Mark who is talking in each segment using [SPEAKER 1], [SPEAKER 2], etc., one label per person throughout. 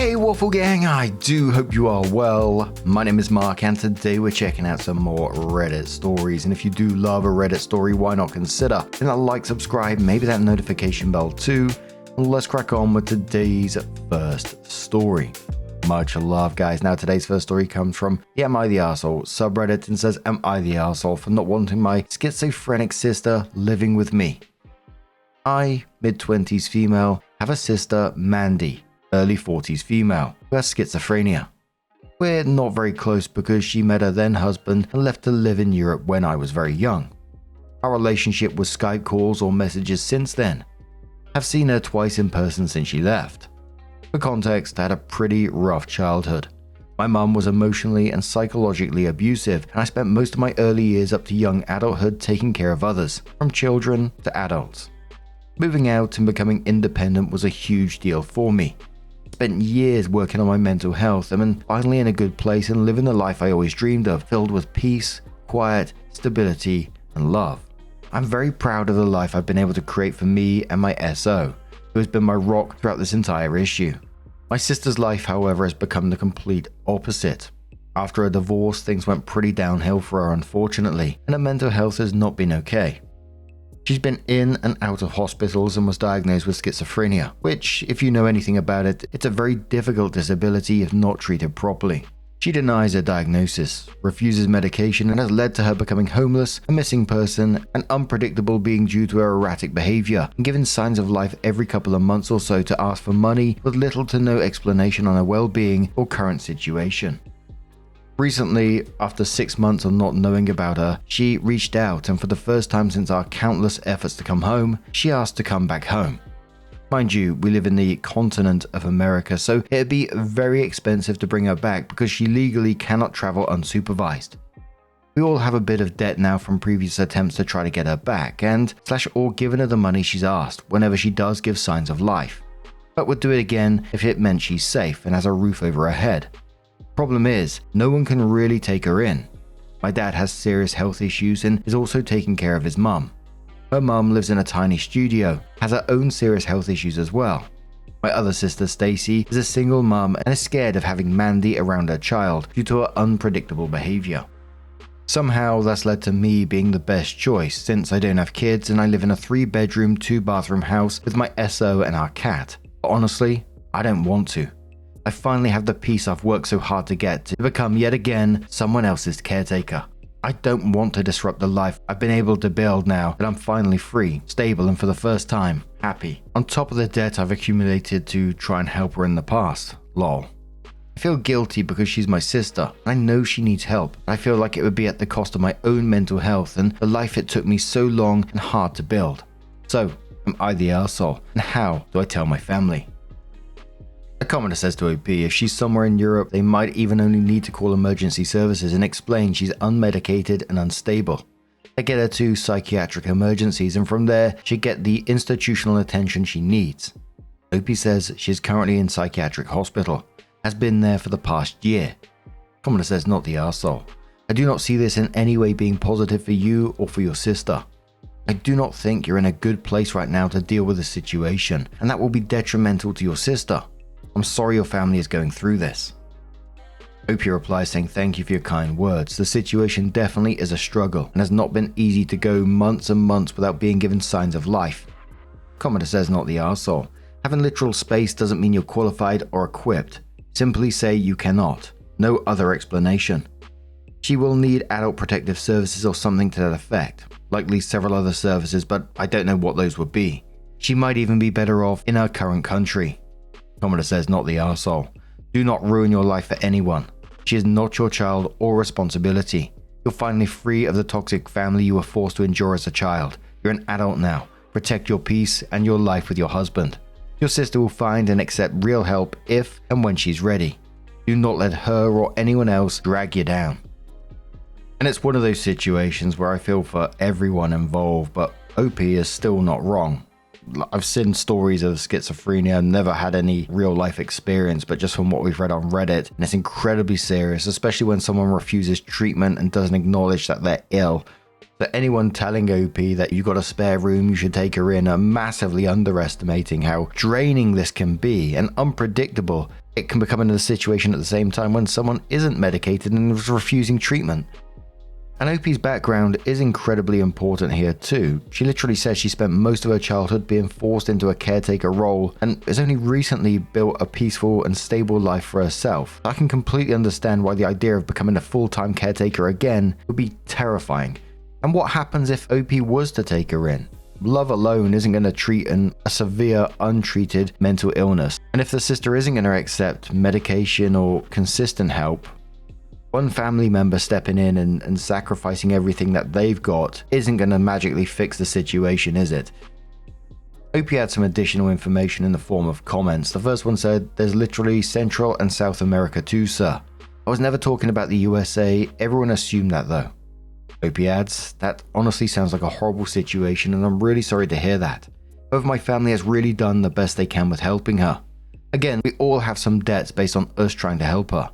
[SPEAKER 1] Hey Waffle Gang, I do hope you are well. My name is Mark and today we're checking out some more Reddit stories, and if you do love a Reddit story, why not consider hitting that like, subscribe, maybe that notification bell too. Let's crack on with today's first story. Much love, guys. Now today's first story comes from the Am I the Arsehole subreddit and says, am I the arsehole for not wanting my schizophrenic sister living with me? I, mid-20s female, have a sister, Mandy, early 40s female, who has schizophrenia. We're not very close because she met her then husband and left to live in Europe when I was very young. Our relationship was Skype calls or messages since then. I've seen her twice in person since she left. For context, I had a pretty rough childhood. My mum was emotionally and psychologically abusive, and I spent most of my early years up to young adulthood taking care of others, from children to adults. Moving out and becoming independent was a huge deal for me. Spent years working on my mental health and am finally in a good place and living the life I always dreamed of, filled with peace, quiet, stability, and love. I'm very proud of the life I've been able to create for me and my SO, who has been my rock throughout this entire issue. My sister's life, however, has become the complete opposite. After a divorce, things went pretty downhill for her, unfortunately, and her mental health has not been okay. She's been in and out of hospitals and was diagnosed with schizophrenia, which, if you know anything about it, it's a very difficult disability if not treated properly. She denies her diagnosis, refuses medication, and has led to her becoming homeless, a missing person, and unpredictable being due to her erratic behavior, and given signs of life every couple of months or so to ask for money with little to no explanation on her well-being or current situation. Recently, after 6 months of not knowing about her, she reached out, and for the first time since our countless efforts to come home, she asked to come back home. Mind you, we live in the continent of America, so it'd be very expensive to bring her back because she legally cannot travel unsupervised. We all have a bit of debt now from previous attempts to try to get her back or given her the money she's asked whenever she does give signs of life. But would do it again if it meant she's safe and has a roof over her head. Problem is, no one can really take her in. My dad has serious health issues and is also taking care of his mum. Her mum lives in a tiny studio, has her own serious health issues as well. My other sister Stacy is a single mum and is scared of having Mandy around her child due to her unpredictable behavior. Somehow that's led to me being the best choice since I don't have kids and I live in a 3-bedroom, 2-bathroom house with my SO and our cat. But honestly, I don't want to. I finally have the peace I've worked so hard to get to become yet again someone else's caretaker. I don't want to disrupt the life I've been able to build now that I'm finally free, stable, and for the first time, happy. On top of the debt I've accumulated to try and help her in the past. Lol. I feel guilty because she's my sister. I know she needs help. I feel like it would be at the cost of my own mental health and the life it took me so long and hard to build. So, am I the arsehole? And how do I tell my family? A commenter says to OP, if she's somewhere in Europe, they might even only need to call emergency services and explain she's unmedicated and unstable. They get her to psychiatric emergencies and from there, she'd get the institutional attention she needs. OP says she's currently in psychiatric hospital, has been there for the past year. Commenter says not the arsehole. I do not see this in any way being positive for you or for your sister. I do not think you're in a good place right now to deal with the situation, and that will be detrimental to your sister. I'm sorry your family is going through this. OP replies saying thank you for your kind words. The situation definitely is a struggle and has not been easy to go months and months without being given signs of life. Commenter says not the arsehole. Having literal space doesn't mean you're qualified or equipped. Simply say you cannot. No other explanation. She will need adult protective services or something to that effect. Likely several other services, but I don't know what those would be. She might even be better off in her current country. Commenter says not the arsehole. Do not ruin your life for anyone. She is not your child or responsibility. You're finally free of the toxic family you were forced to endure as a child. You're an adult now. Protect your peace and your life with your husband. Your sister will find and accept real help if and when she's ready. Do not let her or anyone else drag you down. And it's one of those situations where I feel for everyone involved, but OP is still not wrong. I've seen stories of schizophrenia, never had any real life experience, but just from what we've read on Reddit, and it's incredibly serious, especially when someone refuses treatment and doesn't acknowledge that they're ill. So anyone telling OP that you got a spare room, you should take her in, are massively underestimating how draining this can be and unpredictable it can become in a situation at the same time when someone isn't medicated and is refusing treatment. And OP's background is incredibly important here too. She literally says she spent most of her childhood being forced into a caretaker role and has only recently built a peaceful and stable life for herself. I can completely understand why the idea of becoming a full-time caretaker again would be terrifying. And what happens if OP was to take her in? Love alone isn't going to treat a severe, untreated mental illness. And if the sister isn't going to accept medication or consistent help, one family member stepping in and sacrificing everything that they've got isn't going to magically fix the situation, is it? OP had some additional information in the form of comments. The first one said, "There's literally Central and South America too, sir. I was never talking about the USA. Everyone assumed that though." OP adds, "That honestly sounds like a horrible situation and I'm really sorry to hear that. However, my family has really done the best they can with helping her. Again, we all have some debts based on us trying to help her.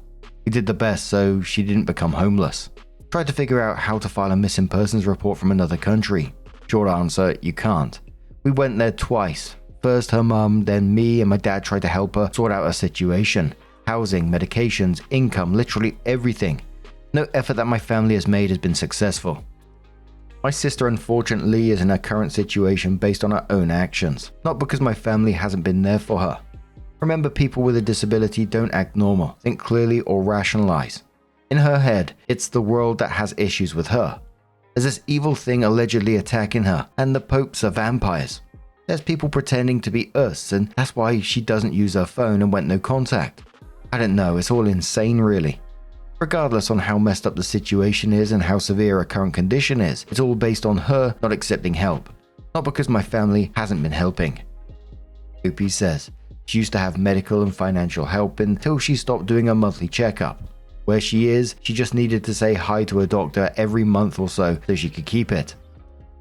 [SPEAKER 1] We did the best so she didn't become homeless. Tried to figure out how to file a missing persons report from another country. Short answer, you can't. We went there twice. First her mum, then me and my dad tried to help her sort out her situation. Housing, medications, income, literally everything. No effort that my family has made has been successful. My sister unfortunately is in her current situation based on her own actions, not because my family hasn't been there for her. Remember, people with a disability don't act normal, think clearly or rationalize. In her head, it's the world that has issues with her. There's this evil thing allegedly attacking her, and the popes are vampires. There's people pretending to be us, and that's why she doesn't use her phone and went no contact. I don't know, it's all insane really. Regardless on how messed up the situation is and how severe her current condition is, it's all based on her not accepting help. Not because my family hasn't been helping." OP says she used to have medical and financial help until she stopped doing a monthly checkup. Where she is, she just needed to say hi to a doctor every month or so she could keep it.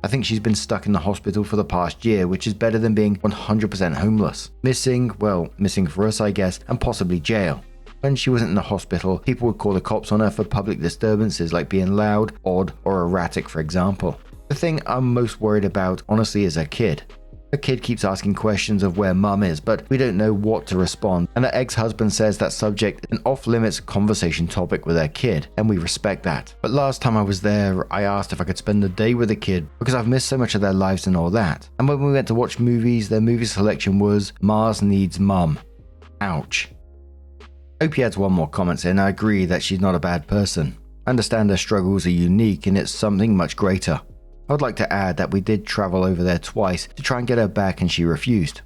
[SPEAKER 1] I think she's been stuck in the hospital for the past year, which is better than being 100% homeless. Missing for us I guess, and possibly jail. When she wasn't in the hospital, people would call the cops on her for public disturbances like being loud, odd, or erratic, for example. The thing I'm most worried about, honestly, is her kid. Her kid keeps asking questions of where mum is, but we don't know what to respond, and her ex-husband says that subject is an off-limits conversation topic with her kid, and we respect that. But last time I was there, I asked if I could spend the day with the kid, because I've missed so much of their lives and all that. And when we went to watch movies, their movie selection was Mars Needs Mum. Ouch. OP adds one more comment saying, "I agree that she's not a bad person. I understand her struggles are unique and it's something much greater. I would like to add that we did travel over there twice to try and get her back and she refused.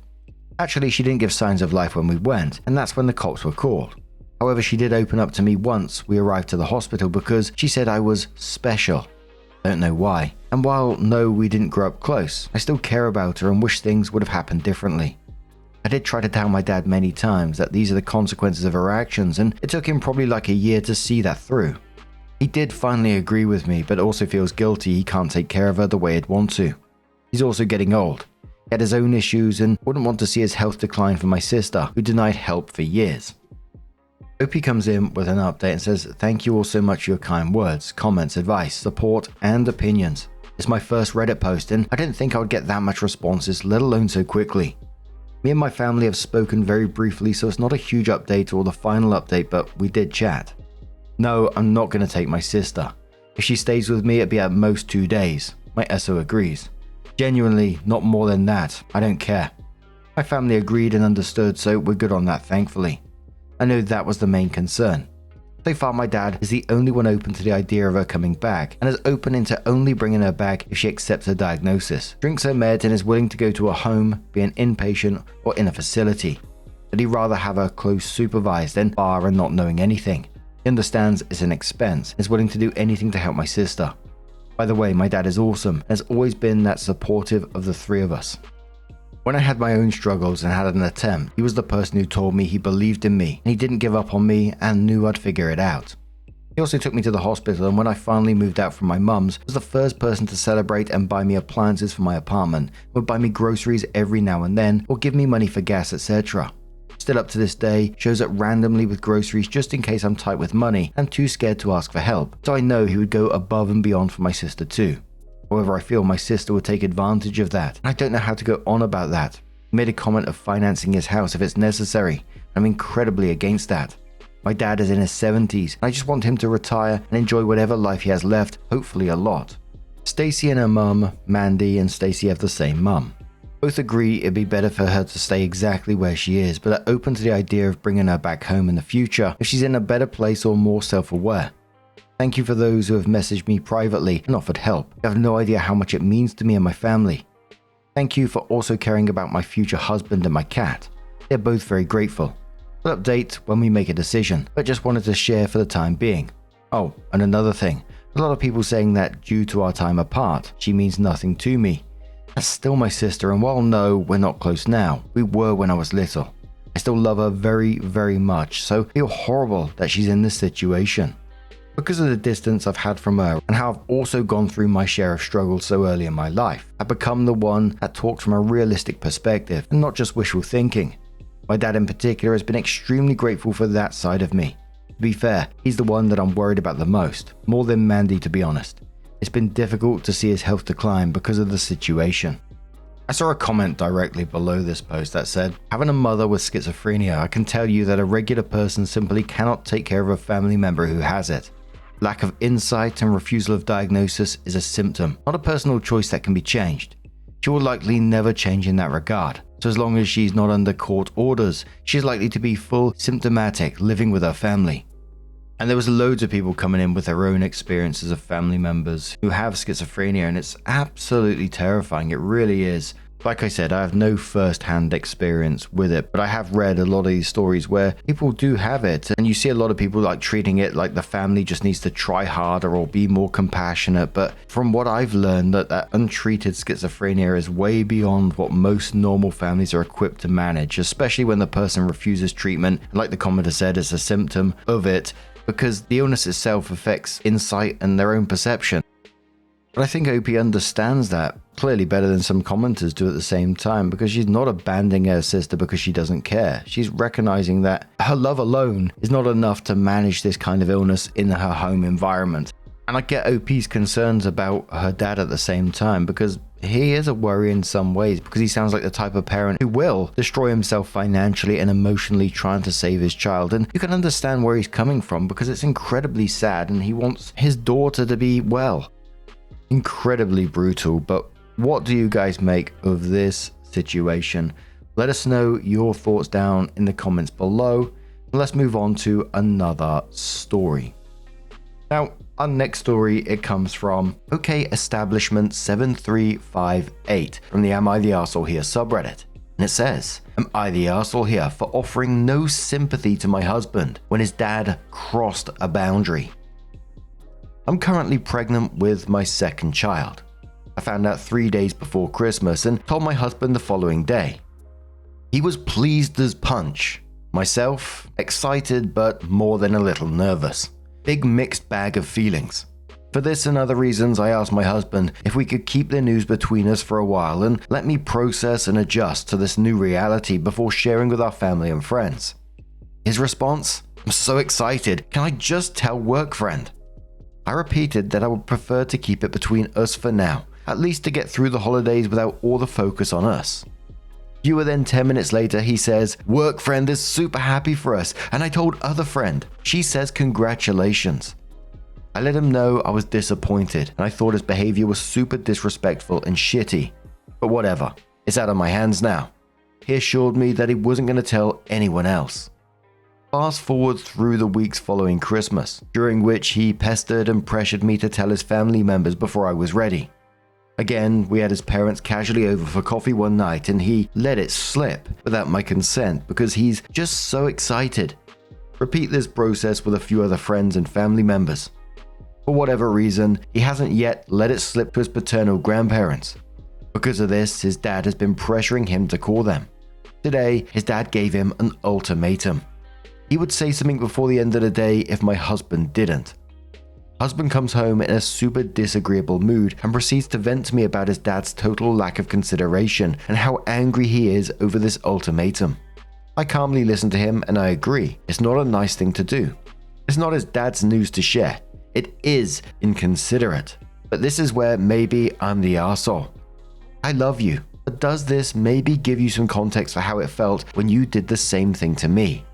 [SPEAKER 1] Actually, she didn't give signs of life when we went, and that's when the cops were called. However, she did open up to me once we arrived to the hospital because she said I was special. I don't know why. And while no, we didn't grow up close, I still care about her and wish things would have happened differently. I did try to tell my dad many times that these are the consequences of her actions, and it took him probably like a year to see that through. He did finally agree with me, but also feels guilty he can't take care of her the way he'd want to. He's also getting old. He had his own issues and wouldn't want to see his health decline for my sister, who denied help for years." OP comes in with an update and says, "Thank you all so much for your kind words, comments, advice, support, and opinions. It's my first Reddit post, and I didn't think I would get that much responses, let alone so quickly. Me and my family have spoken very briefly, so it's not a huge update or the final update, but we did chat. No, I'm not going to take my sister. If she stays with me, it'd be at most 2 days. My SO agrees. Genuinely, not more than that. I don't care. My family agreed and understood, so we're good on that, thankfully. I know that was the main concern. So far, my dad is the only one open to the idea of her coming back, and is open into only bringing her back if she accepts her diagnosis, drinks her meds, and is willing to go to a home, be an inpatient, or in a facility. But he'd rather have her close supervised than bar and not knowing anything. He understands it's an expense, and is willing to do anything to help my sister. By the way, my dad is awesome, and has always been that supportive of the three of us. When I had my own struggles and had an attempt, he was the person who told me he believed in me and he didn't give up on me and knew I'd figure it out. He also took me to the hospital, and when I finally moved out from my mum's, was the first person to celebrate and buy me appliances for my apartment, would buy me groceries every now and then or give me money for gas, etc. Still up to this day, shows up randomly with groceries just in case I'm tight with money and too scared to ask for help, so I know he would go above and beyond for my sister too. However, I feel my sister would take advantage of that. I don't know how to go on about that. He made a comment of financing his house if it's necessary. I'm incredibly against that. My dad is in his 70s, and I just want him to retire and enjoy whatever life he has left, hopefully a lot. Stacy and her mum, Mandy and Stacy, have the same mum. Both agree it'd be better for her to stay exactly where she is, but are open to the idea of bringing her back home in the future if she's in a better place or more self-aware. Thank you for those who have messaged me privately and offered help. You have no idea how much it means to me and my family. Thank you for also caring about my future husband and my cat. They're both very grateful. We'll update when we make a decision, but just wanted to share for the time being. Oh, and another thing. A lot of people saying that due to our time apart, she means nothing to me. That's still my sister, and while no, we're not close now, we were when I was little. I still love her very, very much, so feel horrible that she's in this situation. Because of the distance I've had from her and how I've also gone through my share of struggles so early in my life, I've become the one that talks from a realistic perspective and not just wishful thinking. My dad in particular has been extremely grateful for that side of me. To be fair, he's the one that I'm worried about the most, more than Mandy to be honest. It's been difficult to see his health decline because of the situation. I saw a comment directly below this post that said, having a mother with schizophrenia, I can tell you that a regular person simply cannot take care of a family member who has it. Lack of insight and refusal of diagnosis is a symptom, not a personal choice that can be changed. She will likely never change in that regard. So as long as she's not under court orders, she's likely to be full symptomatic, living with her family. And there was loads of people coming in with their own experiences of family members who have schizophrenia, and it's absolutely terrifying. It really is. Like I said, I have no first-hand experience with it, but I have read a lot of these stories where people do have it, and you see a lot of people like treating it like the family just needs to try harder or be more compassionate. But from what I've learned, that untreated schizophrenia is way beyond what most normal families are equipped to manage, especially when the person refuses treatment. Like the commenter said, it's a symptom of it because the illness itself affects insight and their own perception. But I think OP understands that clearly better than some commenters do at the same time, because she's not abandoning her sister because she doesn't care. She's recognizing that her love alone is not enough to manage this kind of illness in her home environment. And I get OP's concerns about her dad at the same time, because he is a worry in some ways, because he sounds like the type of parent who will destroy himself financially and emotionally trying to save his child. And you can understand where he's coming from, because it's incredibly sad and he wants his daughter to be well. Incredibly brutal, but what do you guys make of this situation? Let us know your thoughts down in the comments below. Let's move on to another story. Now, our next story, it comes from OK Establishment 7358 from the Am I the Arsehole Here subreddit. And it says, am I the arsehole here for offering no sympathy to my husband when his dad crossed a boundary? I'm currently pregnant with my second child. I found out 3 days before Christmas and told my husband the following day. He was pleased as punch. Myself, excited but more than a little nervous. Big mixed bag of feelings. For this and other reasons, I asked my husband if we could keep the news between us for a while and let me process and adjust to this new reality before sharing with our family and friends. His response? I'm so excited. Can I just tell work friend? I repeated that I would prefer to keep it between us for now, at least to get through the holidays without all the focus on us. Fewer than 10 minutes later, he says, work friend is super happy for us, and I told other friend. She says congratulations. I let him know I was disappointed, and I thought his behavior was super disrespectful and shitty. But whatever, it's out of my hands now. He assured me that he wasn't going to tell anyone else. Fast forward through the weeks following Christmas, during which he pestered and pressured me to tell his family members before I was ready. Again, we had his parents casually over for coffee one night and he let it slip without my consent because he's just so excited. Repeat this process with a few other friends and family members. For whatever reason, he hasn't yet let it slip to his paternal grandparents. Because of this, his dad has been pressuring him to call them. Today, his dad gave him an ultimatum. He would say something before the end of the day if my husband didn't. Husband comes home in a super disagreeable mood and proceeds to vent to me about his dad's total lack of consideration and how angry he is over this ultimatum. I calmly listen to him and I agree, it's not a nice thing to do. It's not his dad's news to share. It is inconsiderate. But this is where maybe I'm the arsehole. I love you, but does this maybe give you some context for how it felt when you did the same thing to me?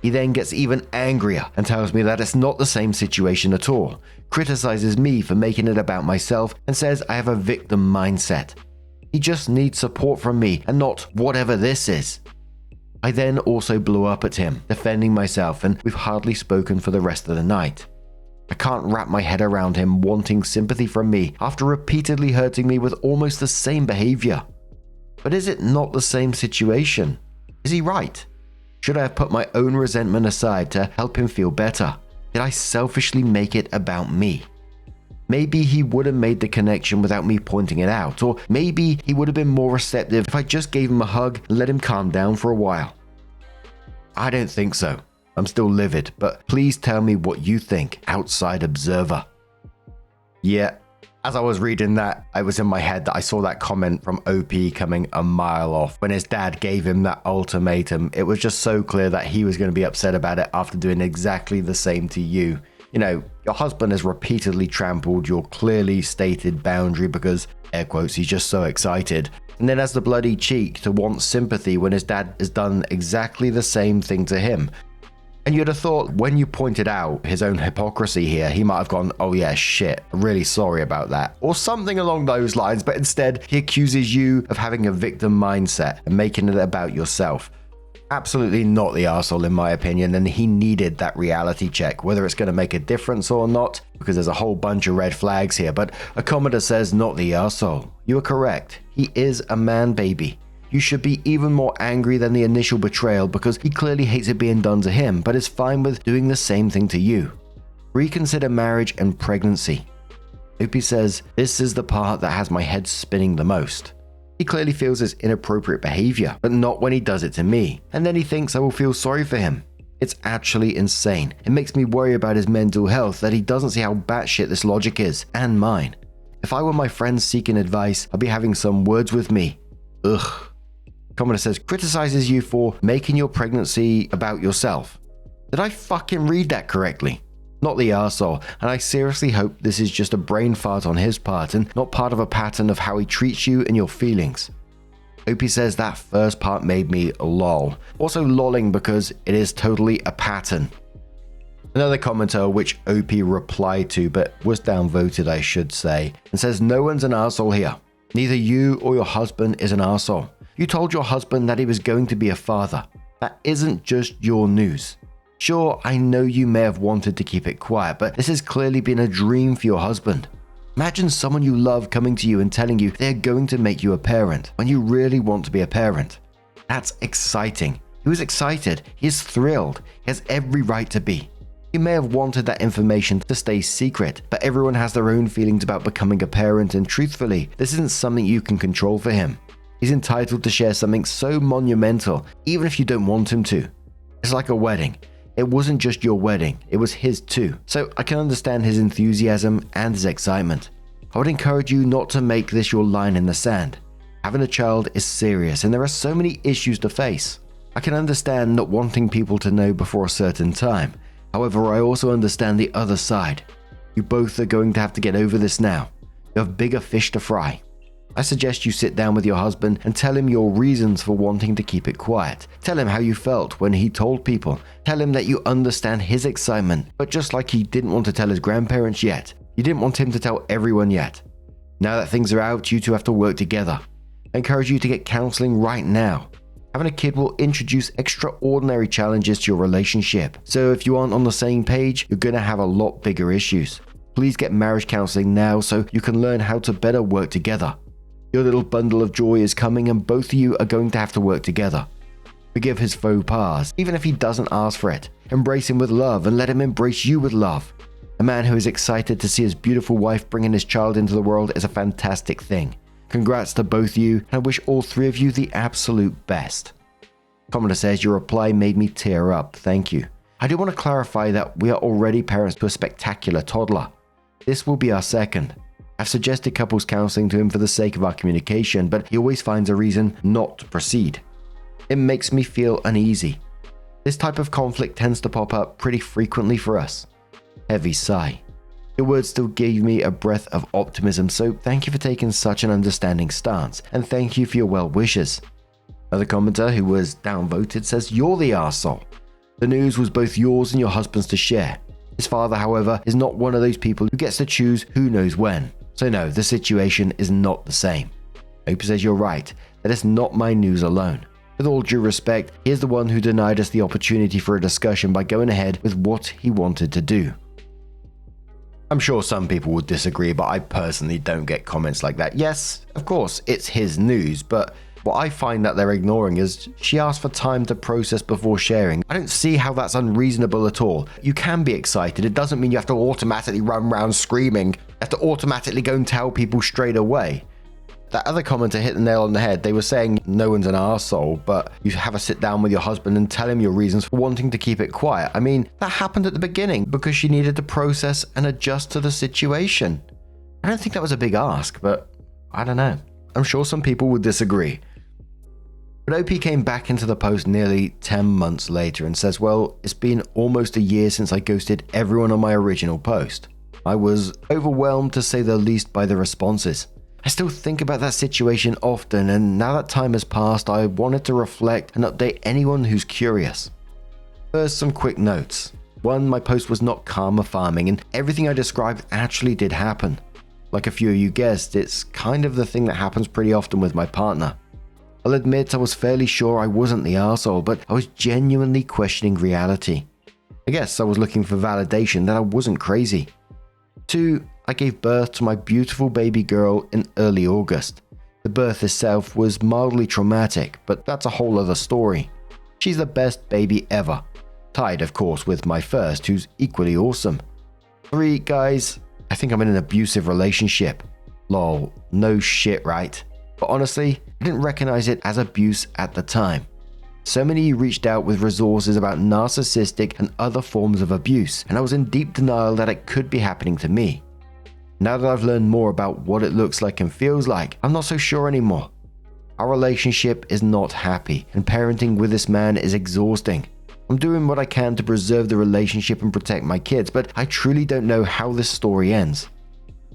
[SPEAKER 1] He then gets even angrier and tells me that it's not the same situation at all, criticizes me for making it about myself, and says I have a victim mindset. He just needs support from me and not whatever this is. I then also blew up at him, defending myself, and we've hardly spoken for the rest of the night. I can't wrap my head around him wanting sympathy from me after repeatedly hurting me with almost the same behavior. But is it not the same situation? Is he right? Should I have put my own resentment aside to help him feel better? Did I selfishly make it about me? Maybe he would have made the connection without me pointing it out, or maybe he would have been more receptive if I just gave him a hug and let him calm down for a while. I don't think so. I'm still livid, but please tell me what you think, outside observer. Yeah, as I was reading that, I was in my head that I saw that comment from OP coming a mile off when his dad gave him that ultimatum. It was just so clear that he was going to be upset about it after doing exactly the same to you. You know, your husband has repeatedly trampled your clearly stated boundary because, air quotes, he's just so excited. And then has the bloody cheek to want sympathy when his dad has done exactly the same thing to him. And you'd have thought when you pointed out his own hypocrisy here, he might have gone, oh yeah, shit, really sorry about that, or something along those lines, but instead he accuses you of having a victim mindset and making it about yourself. Absolutely not the arsehole in my opinion, and he needed that reality check, whether it's going to make a difference or not, because there's a whole bunch of red flags here, but a commenter says not the arsehole. You are correct, he is a man baby. You should be even more angry than the initial betrayal because he clearly hates it being done to him, but is fine with doing the same thing to you. Reconsider marriage and pregnancy. Opie says, this is the part that has my head spinning the most. He clearly feels it's inappropriate behavior, but not when he does it to me, and then he thinks I will feel sorry for him. It's actually insane. It makes me worry about his mental health that he doesn't see how batshit this logic is, and mine. If I were my friends seeking advice, I'd be having some words with me. Ugh. Commenter says, criticizes you for making your pregnancy about yourself. Did I fucking read that correctly? Not the arsehole, and I seriously hope this is just a brain fart on his part and not part of a pattern of how he treats you and your feelings. Opie says that first part made me lol. Also lolling because it is totally a pattern. Another commenter which OP replied to but was downvoted I should say, and says no one's an arsehole here. Neither you or your husband is an arsehole. You told your husband that he was going to be a father. That isn't just your news. Sure, I know you may have wanted to keep it quiet, but this has clearly been a dream for your husband. Imagine someone you love coming to you and telling you they're going to make you a parent when you really want to be a parent. That's exciting. He was excited. He is thrilled. He has every right to be. You may have wanted that information to stay secret, but everyone has their own feelings about becoming a parent, and truthfully, this isn't something you can control for him. He's entitled to share something so monumental, even if you don't want him to. It's like a wedding. It wasn't just your wedding, it was his too. So I can understand his enthusiasm and his excitement. I would encourage you not to make this your line in the sand. Having a child is serious and there are so many issues to face. I can understand not wanting people to know before a certain time. However, I also understand the other side. You both are going to have to get over this now. You have bigger fish to fry. I suggest you sit down with your husband and tell him your reasons for wanting to keep it quiet. Tell him how you felt when he told people. Tell him that you understand his excitement, but just like he didn't want to tell his grandparents yet, you didn't want him to tell everyone yet. Now that things are out, you two have to work together. I encourage you to get counseling right now. Having a kid will introduce extraordinary challenges to your relationship. So if you aren't on the same page, you're going to have a lot bigger issues. Please get marriage counseling now so you can learn how to better work together. Your little bundle of joy is coming and both of you are going to have to work together. Forgive his faux pas, even if he doesn't ask for it. Embrace him with love and let him embrace you with love. A man who is excited to see his beautiful wife bringing his child into the world is a fantastic thing. Congrats to both you, and I wish all three of you the absolute best. Commenter says, your reply made me tear up, thank you. I do want to clarify that we are already parents to a spectacular toddler. This will be our second. I've suggested couples counseling to him for the sake of our communication, but he always finds a reason not to proceed. It makes me feel uneasy. This type of conflict tends to pop up pretty frequently for us. Heavy sigh. Your words still gave me a breath of optimism, so thank you for taking such an understanding stance, and thank you for your well wishes. Another commenter who was downvoted says, "You're the arsehole. The news was both yours and your husband's to share. His father, however, is not one of those people who gets to choose who knows when. So no, the situation is not the same." Hope says you're right, that it's not my news alone. With all due respect, he is the one who denied us the opportunity for a discussion by going ahead with what he wanted to do. I'm sure some people would disagree, but I personally don't get comments like that. Yes, of course, it's his news, but what I find that they're ignoring is she asked for time to process before sharing. I don't see how that's unreasonable at all. You can be excited. It doesn't mean you have to automatically run around screaming. You have to automatically go and tell people straight away. That other commenter hit the nail on the head. They were saying no one's an arsehole, but you have to sit down with your husband and tell him your reasons for wanting to keep it quiet. I mean, that happened at the beginning because she needed to process and adjust to the situation. I don't think that was a big ask, but I don't know. I'm sure some people would disagree. But OP came back into the post nearly 10 months later and says, "Well, it's been almost a year since I ghosted everyone on my original post. I was overwhelmed to say the least by the responses. I still think about that situation often, and now that time has passed, I wanted to reflect and update anyone who's curious. First, some quick notes. 1, my post was not karma farming, and everything I described actually did happen. Like a few of you guessed, it's kind of the thing that happens pretty often with my partner. I'll admit I was fairly sure I wasn't the arsehole, but I was genuinely questioning reality. I guess I was looking for validation that I wasn't crazy. 2, I gave birth to my beautiful baby girl in early August. The birth itself was mildly traumatic, but that's a whole other story. She's the best baby ever. Tied, of course, with my first, who's equally awesome. 3, guys, I think I'm in an abusive relationship. Lol, no shit, right? But honestly, I didn't recognize it as abuse at the time. So many reached out with resources about narcissistic and other forms of abuse, and I was in deep denial that it could be happening to me. Now that I've learned more about what it looks like and feels like, I'm not so sure anymore. Our relationship is not happy, and parenting with this man is exhausting. I'm doing what I can to preserve the relationship and protect my kids, but I truly don't know how this story ends.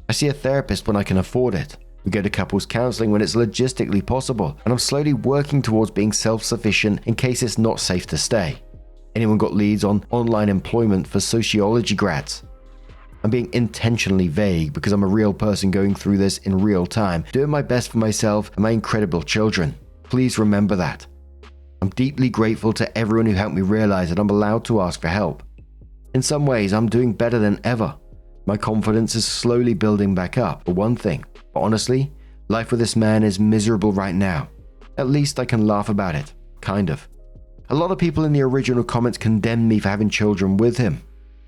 [SPEAKER 1] I see a therapist when I can afford it. We go to couples counseling when it's logistically possible, and I'm slowly working towards being self-sufficient in case it's not safe to stay. Anyone got leads on online employment for sociology grads? I'm being intentionally vague because I'm a real person going through this in real time, doing my best for myself and my incredible children. Please remember that. I'm deeply grateful to everyone who helped me realize that I'm allowed to ask for help. In some ways, I'm doing better than ever. My confidence is slowly building back up, for one thing. But honestly, life with this man is miserable right now. At least I can laugh about it. Kind of. A lot of people in the original comments condemned me for having children with him.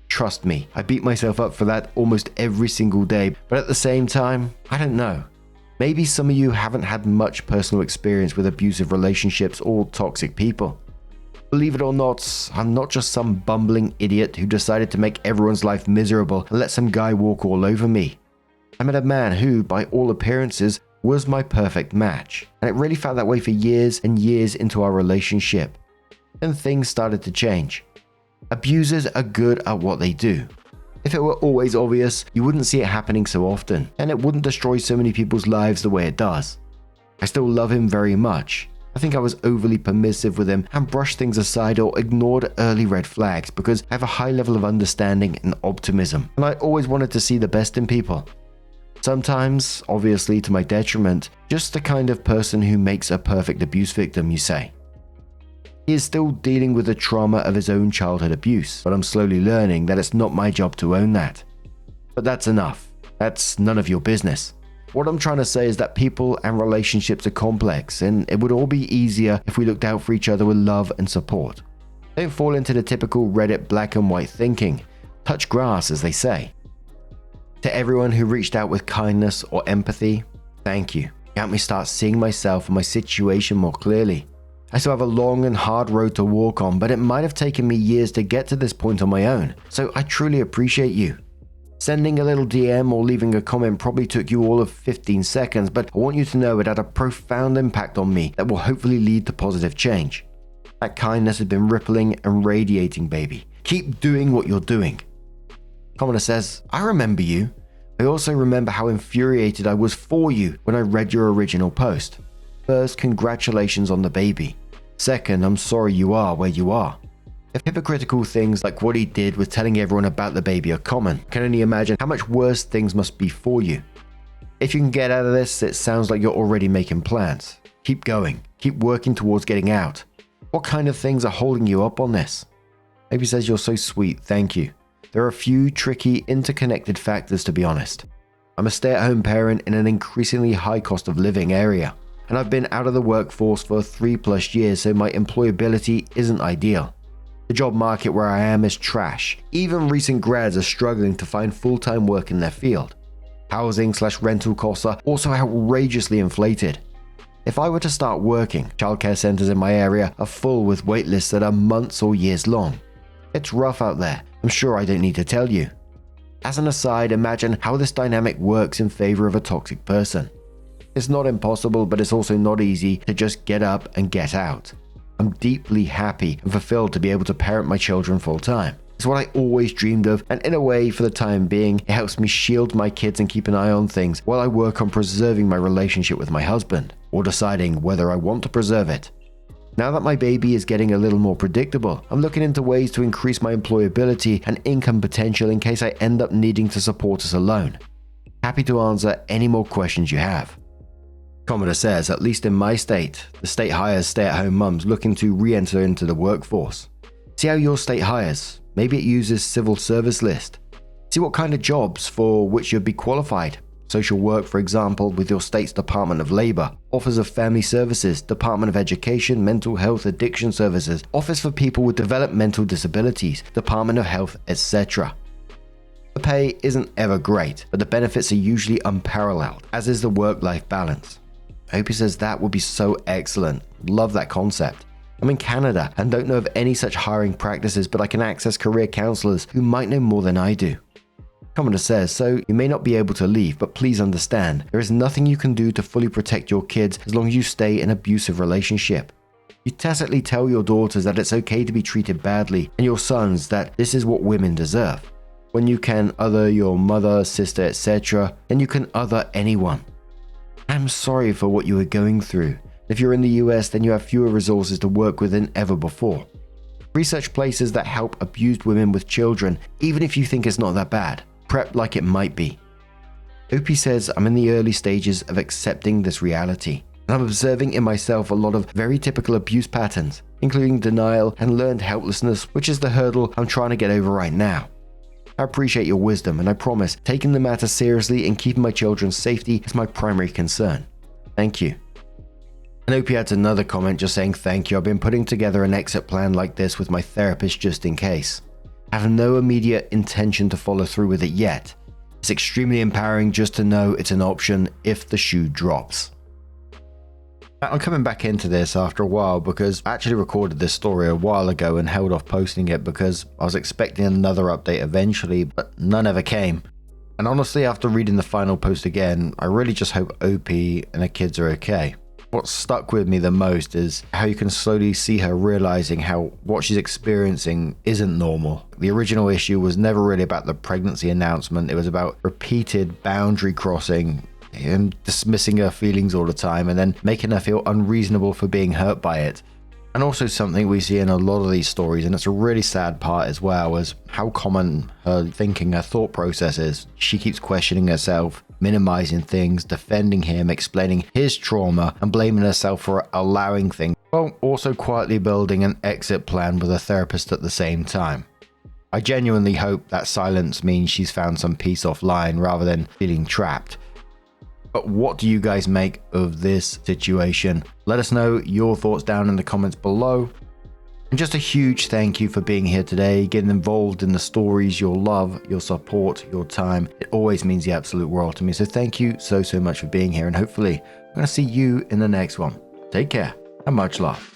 [SPEAKER 1] Trust me, I beat myself up for that almost every single day, but at the same time, I don't know. Maybe some of you haven't had much personal experience with abusive relationships or toxic people. Believe it or not, I'm not just some bumbling idiot who decided to make everyone's life miserable and let some guy walk all over me. I met a man who, by all appearances, was my perfect match, and it really felt that way for years and years into our relationship. Then things started to change. Abusers are good at what they do. If it were always obvious, you wouldn't see it happening so often, and it wouldn't destroy so many people's lives the way it does. I still love him very much. I think I was overly permissive with him and brushed things aside or ignored early red flags because I have a high level of understanding and optimism, and I always wanted to see the best in people. Sometimes, obviously to my detriment, just the kind of person who makes a perfect abuse victim, you say. He is still dealing with the trauma of his own childhood abuse, but I'm slowly learning that it's not my job to own that. But that's enough. That's none of your business. What I'm trying to say is that people and relationships are complex, and it would all be easier if we looked out for each other with love and support. Don't fall into the typical Reddit black and white thinking. Touch grass, as they say. To everyone who reached out with kindness or empathy, thank you. You helped me start seeing myself and my situation more clearly. I still have a long and hard road to walk on, but it might have taken me years to get to this point on my own, so I truly appreciate you. Sending a little DM or leaving a comment probably took you all of 15 seconds, but I want you to know it had a profound impact on me that will hopefully lead to positive change. That kindness has been rippling and radiating, baby. Keep doing what you're doing. Commenter says, I remember you. I also remember how infuriated I was for you when I read your original post. First, congratulations on the baby. Second, I'm sorry you are where you are. If hypocritical things like what he did with telling everyone about the baby are common, I can only imagine how much worse things must be for you. If you can get out of this, it sounds like you're already making plans. Keep going. Keep working towards getting out. What kind of things are holding you up on this? Maybe says you're so sweet, thank you. There are a few tricky, interconnected factors to be honest. I'm a stay-at-home parent in an increasingly high cost of living area, and I've been out of the workforce for 3+ years, so my employability isn't ideal. The job market where I am is trash. Even recent grads are struggling to find full-time work in their field. Housing/rental costs are also outrageously inflated. If I were to start working, childcare centers in my area are full with waitlists that are months or years long. It's rough out there. I'm sure I don't need to tell you. As an aside, imagine how this dynamic works in favor of a toxic person. It's not impossible, but it's also not easy to just get up and get out. I'm deeply happy and fulfilled to be able to parent my children full time. It's what I always dreamed of, and in a way, for the time being, it helps me shield my kids and keep an eye on things while I work on preserving my relationship with my husband, or deciding whether I want to preserve it. Now that my baby is getting a little more predictable, I'm looking into ways to increase my employability and income potential in case I end up needing to support us alone. Happy to answer any more questions you have. Commenter says, at least in my state, the state hires stay-at-home mums looking to re-enter into the workforce. See how your state hires. Maybe it uses civil service list. See what kind of jobs for which you'd be qualified. Social work, for example, with your state's Department of Labor, Office of Family Services, Department of Education, Mental Health Addiction Services, Office for People with Developmental Disabilities, Department of Health, etc. The pay isn't ever great, but the benefits are usually unparalleled, as is the work-life balance. Opie says that would be so excellent. Love that concept. I'm in Canada and don't know of any such hiring practices, but I can access career counselors who might know more than I do. Commenter says, so you may not be able to leave, but please understand, there is nothing you can do to fully protect your kids as long as you stay in an abusive relationship. You tacitly tell your daughters that it's okay to be treated badly, and your sons that this is what women deserve. When you can other your mother, sister, etc., then you can other anyone. I'm sorry for what you are going through. If you're in the US, then you have fewer resources to work with than ever before. Research places that help abused women with children, even if you think it's not that bad. Prep like it might be. Opie says, I'm in the early stages of accepting this reality, and I'm observing in myself a lot of very typical abuse patterns, including denial and learned helplessness, which is the hurdle I'm trying to get over right now. I appreciate your wisdom, and I promise taking the matter seriously and keeping my children's safety is my primary concern. Thank you. And Opie adds another comment just saying thank you. I've been putting together an exit plan like this with my therapist just in case. I have no immediate intention to follow through with it yet. It's extremely empowering just to know it's an option if the shoe drops. I'm coming back into this after a while because I actually recorded this story a while ago and held off posting it because I was expecting another update eventually, but none ever came. And honestly, after reading the final post again, I really just hope Opie and her kids are okay. What stuck with me the most is how you can slowly see her realizing how what she's experiencing isn't normal. The original issue was never really about the pregnancy announcement, it was about repeated boundary crossing and dismissing her feelings all the time and then making her feel unreasonable for being hurt by it. And also something we see in a lot of these stories, and it's a really sad part as well, is how common her thinking, her thought process is. She keeps questioning herself, minimizing things, defending him, explaining his trauma, and blaming herself for allowing things, while also quietly building an exit plan with a therapist at the same time. I genuinely hope that silence means she's found some peace offline rather than feeling trapped. But what do you guys make of this situation? Let us know your thoughts down in the comments below. And just a huge thank you for being here today, getting involved in the stories, your love, your support, your time. It always means the absolute world to me. So thank you so much for being here, and hopefully I'm going to see you in the next one. Take care and much love.